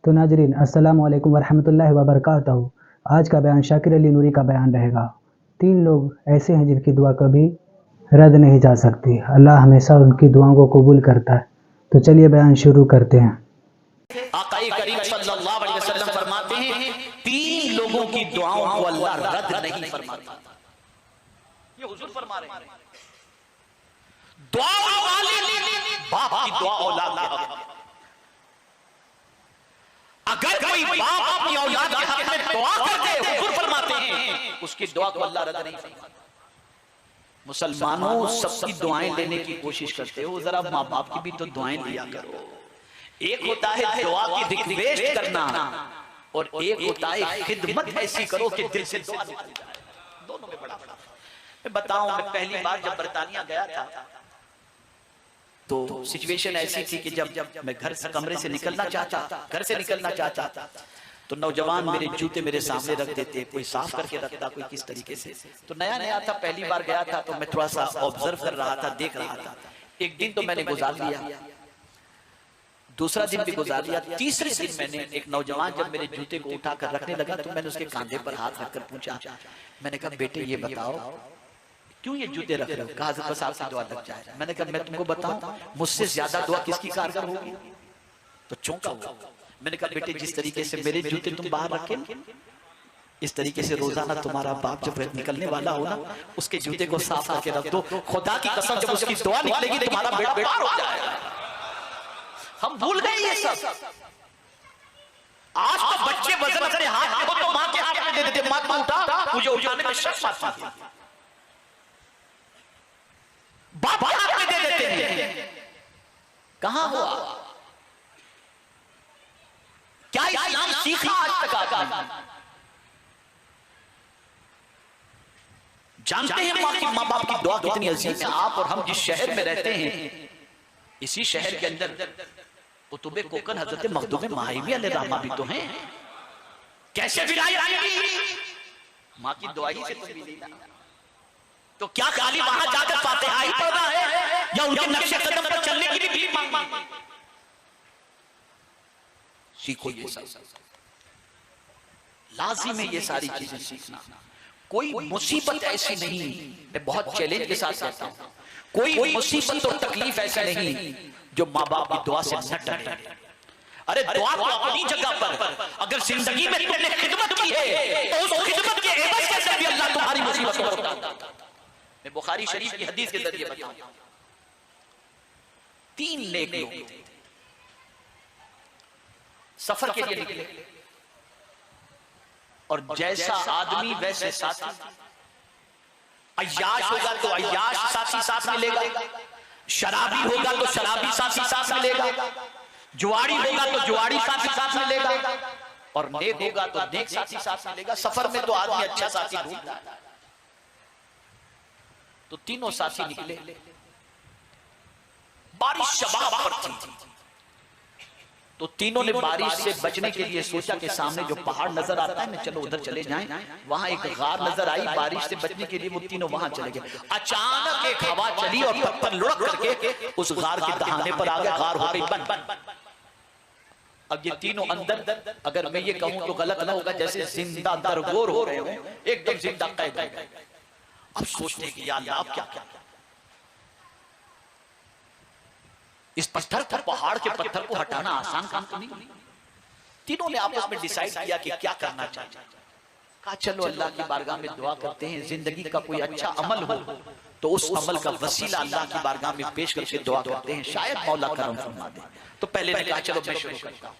तो नाजरीन अस्सलामु अलैकुम वरहमतुल्लाहि वबरकातुहू। आज का बयान शाकिर अली नूरी का बयान रहेगा। 3 लोग ऐसे हैं जिनकी दुआ कभी रद्द नहीं जा सकती। अल्लाह हमेशा उनकी दुआओं को कबूल करता है। तो चलिए बयान शुरू करते हैं। आक़ाए करीम सल्लल्लाहु अलैहि वसल्लम फरमाते हैं 3 लोगों की दुआओं को अल्लाह रद्द नहीं फरमाता। ये हुजूर फरमा रहे हैं। दुआ वाले बाप की दुआ औलाद के हक में। अगर कोई बाप अपनी औलाद के हक में दुआ कर दे, हुजूर फरमाते हैं उसकी दुआ को अल्लाह रद्द नहीं फरमाता। मुसलमानों, सबकी दुआएं लेने की कोशिश करते हो, जरा माँ बाप की भी तो दुआएं लिया करो। एक होता है दुआ की रिक्वेस्ट करना और एक होता है खिदमत ऐसी करो कि दिल से दुआ निकल जाए। दोनों में बड़ा फर्क है। मैं बताऊं, मैं पहली बार जब बरतानिया गया था तो सिचुएशन ऐसी थी कि जब मैं घर से कमरे से निकलना चाहता तो नौजवान मेरे जूते मेरे सामने रख देते, कोई साफ करके रखता, कोई किस तरीके से। तो नया था, पहली बार गया था, तो मैं थोड़ा सा ऑब्जर्व कर रहा था, देख रहा था। एक दिन तो मैंने गुजार लिया, दूसरा दिन भी गुजार लिया, तीसरे दिन मैंने एक नौजवान जब मेरे जूते को उठाकर रखने लगा तो मैंने उसके कंधे पर हाथ रखकर पूछा, मैंने कहा बेटे ये बताओ क्यों ये जूते रख रहे हो? कहा बस आपकी दुआ लग जाए। मैंने कहा मैं तुमको बताऊं मुझसे ज्यादा दुआ किसकी कारगर होगी? तो चौंका हुआ। मैंने कहा बेटे जिस तरीके से मेरे जूते तुम बाहर रखे इस तरीके से रोजाना तुम्हारा बाप जब निकलने वाला हो ना उसके जूते को साफ करके रख दो। खुदा की कसम जब उसकी दुआ निकलेगी तुम्हारा बेड़ा पार हो जाएगा। हम भूल गए ये सब। आज तो बच्चे वजन अपने हाथ में हो तो मां के हाथ में दे देते, मां को उठा, मुझे उठाने में शर्म आती है, बाप के हाथ में दे देते हैं। कहां हुआ? क्या इस्लाम सीखा आज तक आपने? जानते हैं मां बाप की दुआ कितनी अजीज है। आप और हम जिस शहर में रहते हैं इसी शहर के अंदर कुतुबे कोकन हजरत मखदूम माहिमी अलैहिर्रहमा भी तो हैं। कैसे विलायत आएगी? मां की दुआ ही से तो मिली ना। तो क्या खाली वहां जाकर फातिहा ही पढ़ना है या उनके नक्शे कदम पर चलने की भी भीख मांगनी? सीखो ये सब, लाजिम है ये सारी चीजें सीखना। कोई मुसीबत ऐसी नहीं, मैं बहुत चैलेंज के साथ कहता हूं, कोई मुसीबत और तकलीफ ऐसी नहीं जो माँ बाप की दुआ से न डरे। अरे दुआ तो अपनी जगह पर, अगर जिंदगी में तुमने खिदमत की है तो उस खिदमत के एवज के साथ भी अल्लाह तुम्हारी मुसीबत को हटा देता है। मैं बुखारी शरीफ की हदीस के जरिए बताऊं, 3 नेक लोग सफर के लिए निकले और जैसा आदमी वैसे साथी। अय्याश होगा तो अय्याश साथी साथ मिलेगा, शराबी होगा तो शराबी साथी साथ मिलेगा, जुआड़ी होगा तो जुआड़ी साथी साथ मिलेगा और नेक होगा तो नेक साथी साथ मिलेगा। सफर में तो आदमी अच्छा साथी ढूंढता है। तो तीनों साथी निकले, बारिश शबाब पर थी तो तीनों ने बारिश से बचने के लिए सोचा कि सामने जो पहाड़ नजर आता है ना चलो उधर चले जाएं। वहां एक गार नजर आई, बारिश से बचने के लिए वो तीनों वहां चले गए। अचानक एक हवा चली और पत्थर लुढ़क करके उस गार के दहाने पर आ गया, गार हो गई बंद। अब ये तीनों अंदर, अगर मैं ये कहूं तो गलत ना होगा, जैसे जिंदा दरगोर हो रहे हो, एकदम जिंदा कैद हो गए। अब सोचने की याद आप क्या क्या इस पत्थर को, पहाड़ के पत्थर को हटाना आसान काम तो नहीं। तीनों ने आपस में डिसाइड किया कि क्या करना चाहिए। कहा चलो अल्लाह की बारगाह में दुआ करते हैं, जिंदगी का कोई अच्छा अमल हो तो उस अमल का वसीला अल्लाह की बारगाह में पेश करके दुआ करते हैं, शायद मौला करम फरमा दे। तो पहले ने कहा चलो मैं शुरू करता हूं।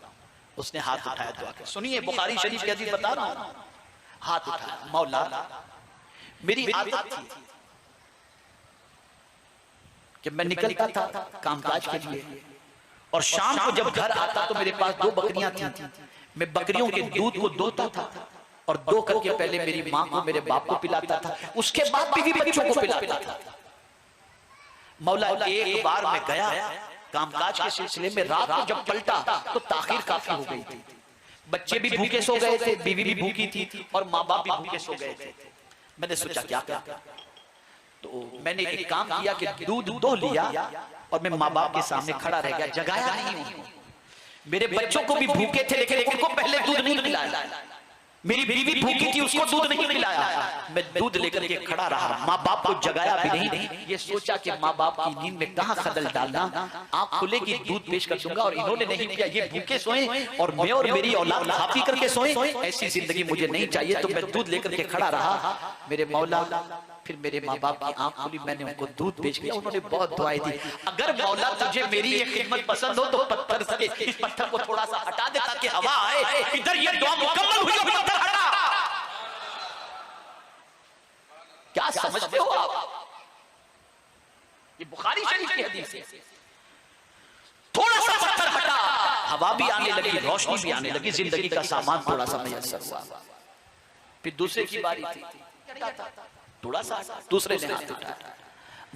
उसने हाथ उठाया, दुआ कर। सुनिए बुखारी शरीफ की हदीस बता रहा हूं। हाथ उठाया, मौला मेरी आदत थी कि मैं निकलता था कामकाज के लिए और शाम को जब घर आता तो मेरे पास 2 बकरियां थी। मैं बकरियों के दूध को दोता था और दो करके पहले मेरी माँ को मेरे बाप को पिलाता था, उसके बाद बीवी बच्चों को पिलाता था। मौला एक बार मैं गया कामकाज के सिलसिले में, रात को जब पलटा तो ताखीर काफी हो गई थी। बच्चे भी भूखे सो गए थे, बीवी भी भूखी थी और माँ बाप भी भूखे सो गए थे। मैंने सोचा क्या क्या, तो मैंने एक काम किया कि दूध दो लिया और मैं माँ बाप के सामने खड़ा रह गया, जगाया नहीं हूं। मेरे बच्चों को भी भूखे थे लेकिन उनको पहले दूध नहीं पिलाया। मेरी बीवी भूखी थी, उसको दूध नहीं पिलाया। मैं दूध लेकर के खड़ा रहा, माँ बाप को जगाया भी नहीं। ये सोचा कि माँ बाप की नींद में कहां खलल डालना, आंख खुलेगी दूध पेश कर दूंगा, और इन्होंने नहीं किया। ये भूखे सोए और मैं और मेरी औलाद खा पी करके सोए। ऐसी जिंदगी मुझे नहीं चाहिए। तो मैं दूध लेकर के खड़ा रहा। मेरे मौला फिर मेरे माँ बाप की आंख खुली, मैंने उनको दूध पेश किया। उन्होंने बहुत दुआएं दी। अगर मौला तुझे मेरी ये खिदमत पसंद हो तो पत्थर से इस पत्थर को थोड़ा सा हटा दे ताकि हवा आए। इधर ये दुआ मुकम्मल हुई, पत्थर हटा। क्या समझते हो आप? ये बुखारी शरीफ की हदीस है। थोड़ा सा पत्थर हटा, हवा भी आने लगी, रोशनी भी आने लगी, जिंदगी का सामान थोड़ा सा मयस्सर हुआ। फिर दूसरे की बारी थी, थोड़ा सा दूसरे ने हाथ उठाया,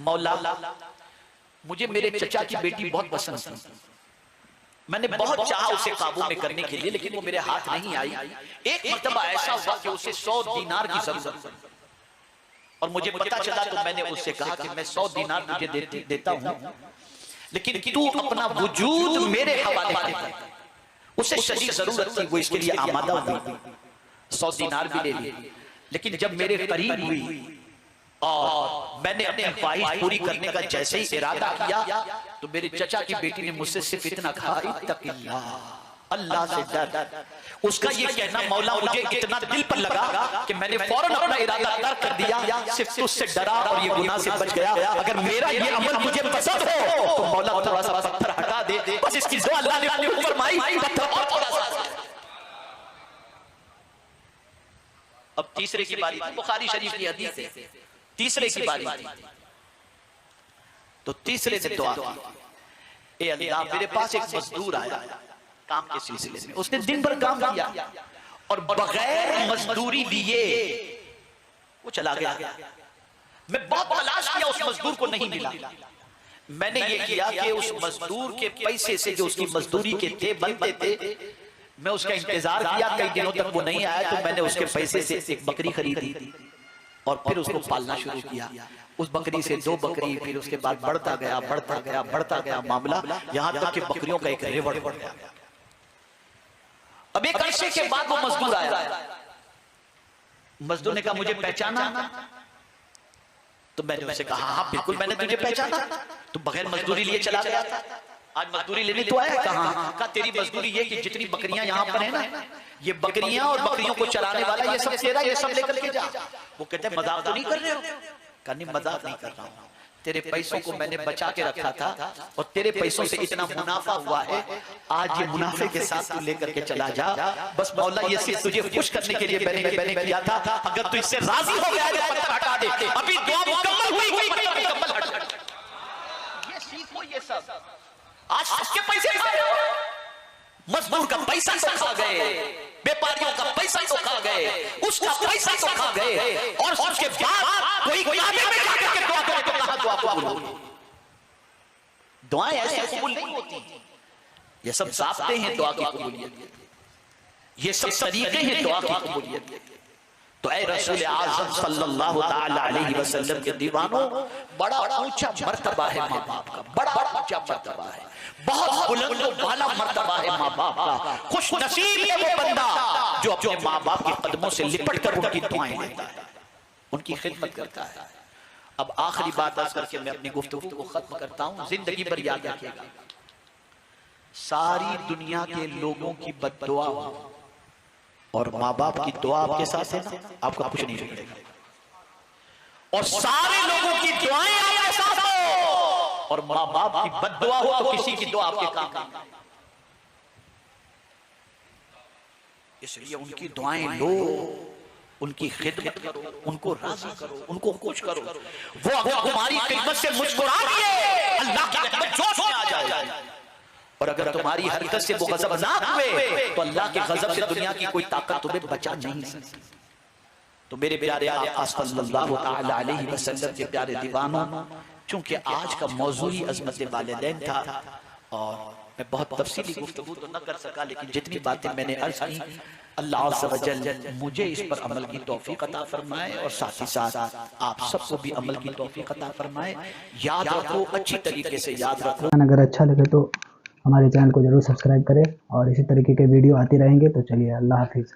मौला मुझे मेरे चचा की बेटी बहुत पसंद थी। मैंने बहुत चाहा उसे काबू में करने के लिए, लेकिन वो मेरे हाथ नहीं आई। एक मर्तबा ऐसा हुआ कि उसे 100 दीनार की जरूरत, और मुझे पता चला तो मैंने उससे कहा कि मैं 100 दीनार तुझे देता हूं, लेकिन तू अपना वजूद मेरे हवाले कर। उसे शदीद जरूरत थी, वो इसके लिए आमादा हुई, 100 दीनार भी ले ली। लेकिन जब मेरे करीब हुई और मैंने अपनी ख्वाहिश पूरी करने का जैसे ही इरादा किया, तो मेरे चचा की बेटी ने मुझसे सिर्फ इतना कहा, इत्तक़िल्लाह, अल्लाह से डर। उसका ये कहना मौला मुझे इतना दिल पर लगा कि मैंने फौरन अपना इरादा तर्क कर दिया, सिर्फ उससे डरा और ये गुनाह से बच गया। अगर मेरा ये अमल मुझे पसंद हो तो मौला थोड़ा सा पत्थर हटा दे, बस इसकी दुआ अल्लाह ने अपनी फरमाई, पत्थर और थोड़ा सा। अब तीसरे की बारी, बुखारी शरीफ की हदीस है, तीसरे की बारी थी। तो तीसरे ने दुआ की, ए अल्लाह मेरे पास एक मजदूर आया काम के सिलसिले में, उसने दिन भर काम किया और बगैर मजदूरी दिए वो चला गया। मैं बहुत तलाश किया, उस मजदूर को नहीं मिला। मैंने ये किया कि उस मजदूर के पैसे से जो उसकी मजदूरी के थे बनते थे, मैं उसका इंतजार किया। कई दिनों तक वो नहीं आया तो मैंने उसके पैसे से एक बकरी खरीदी और फिर उसको पालना शुरू किया। उस बकरी से 2 बकरी, फिर उसके बाद बढ़ता गया बढ़ता गया बढ़ता गया मामला, यहां तक कि बकरियों का एक रेवड़ बढ़ गया। अब एक अरसे के बाद वो मजदूर आया। मजदूर ने कहा मुझे पहचाना? तो मैंने उससे कहा हाँ बिल्कुल मैंने तुझे पहचाना, तू बगैर मजदूरी लिए चला गया था, आज मजदूरी लेने तो आया? कहा तेरी मजदूरी ये कि जितनी बकरियां यहाँ पर है ना, ये बकरियां और बकरियों को चलाने वाला ये सब तेरा, ये सब लेकर के जा। वो कहते हैं मजाक तो नहीं कर रहे हो? कहा नहीं मजाक नहीं कर रहा हूँ, तेरे पैसों को मैंने बचा के रखा था और तेरे पैसों से इतना मुनाफा हुआ है, आज ये मुनाफे के साथ तू लेकर के चला जा। बस मौला ये सिर्फ तुझे खुश करने के लिए मैंने किया था। अगर तू इससे राजी हो गया तो पत्थर हटा दे। अभी दुआ मुकम्मल हुई, मुकम्मल हट। ये सीखो ये सब। आज सबके पैसे खा गए, मजदूर का पैसा तो खा गए, व्यापारियों का पैसा तो खा गए, उसका पैसा तो खा गए, और उसके बाद कोई काबे में जाकर के दुआ करे तो कहां दुआ कबूल होगी? दुआएं ऐसे कबूल नहीं होती। ये सब ज़ाब्ते हैं दुआ की कबूलियत के, ये सब तरीके हैं दुआ की कबूलियत के। तो ऐ रसूल आज़म सल्लल्लाहु तआला अलैहि वसल्लम के दीवानों, बड़ा ऊंचा मर्तबा है माँ बाप का, बड़ा ऊंचा मर्तबा है, बहुत बुलंद और बाला मर्तबा है माँ बाप का। खुश नसीब है वो बंदा जो अपने माँ बाप के कदमों से लिपट कर उनकी दुआएं लेता है, उनकी खिदमत करता है। अब आखिरी बात अर्ज करके मैं अपनी गुफ्तगू को खत्म करता हूँ। जिंदगी भर याद रखिएगा, सारी दुनिया के लोगों की बद्दुआ और माँ बाप की दुआ आपके साथ है ना, आपका कुछ नहीं बिगड़ेगा। और सारे लोगों की दुआएं आपके साथ हो और माँ बाप की बद्दुआ हो तो किसी की दुआ आपके काम नहीं। इसलिए उनकी दुआएं लो, उनकी खिदमत करो, उनको राजी करो, उनको खुश करो। वो अगर तुम्हारी खिदमत से मुस्कुरा दिए, अल्लाह की रहमत जोश में आ जाए। और अगर तुम्हारी हरकत से वो गजब ना हुए तो अल्लाह के गजब से दुनिया की कोई ताकत तुम्हें बचा नहीं सकती। तो मेरे प्यारे आका सल्लल्लाहु तआला अलैहि वसल्लम के प्यारे दीवानों, चूंकि आज का मौजू ही अज़मत वालिदैन था और मैं बहुत तफसीली गुफ्तगू तो न कर सका, लेकिन जितनी बातें मैंने अर्ज की अल्लाह अज़्ज़ व जल मुझे इस पर अमल की तौफीक अता फरमाए और साथ ही साथ आप सबको भी अमल की तौफीक अता फरमाए। याद रखो, अच्छी तरीके से याद रखो। अगर अच्छा लगे तो हमारे चैनल को ज़रूर सब्सक्राइब करें और इसी तरीके के वीडियो आती रहेंगे। तो चलिए, अल्लाह हाफिज़।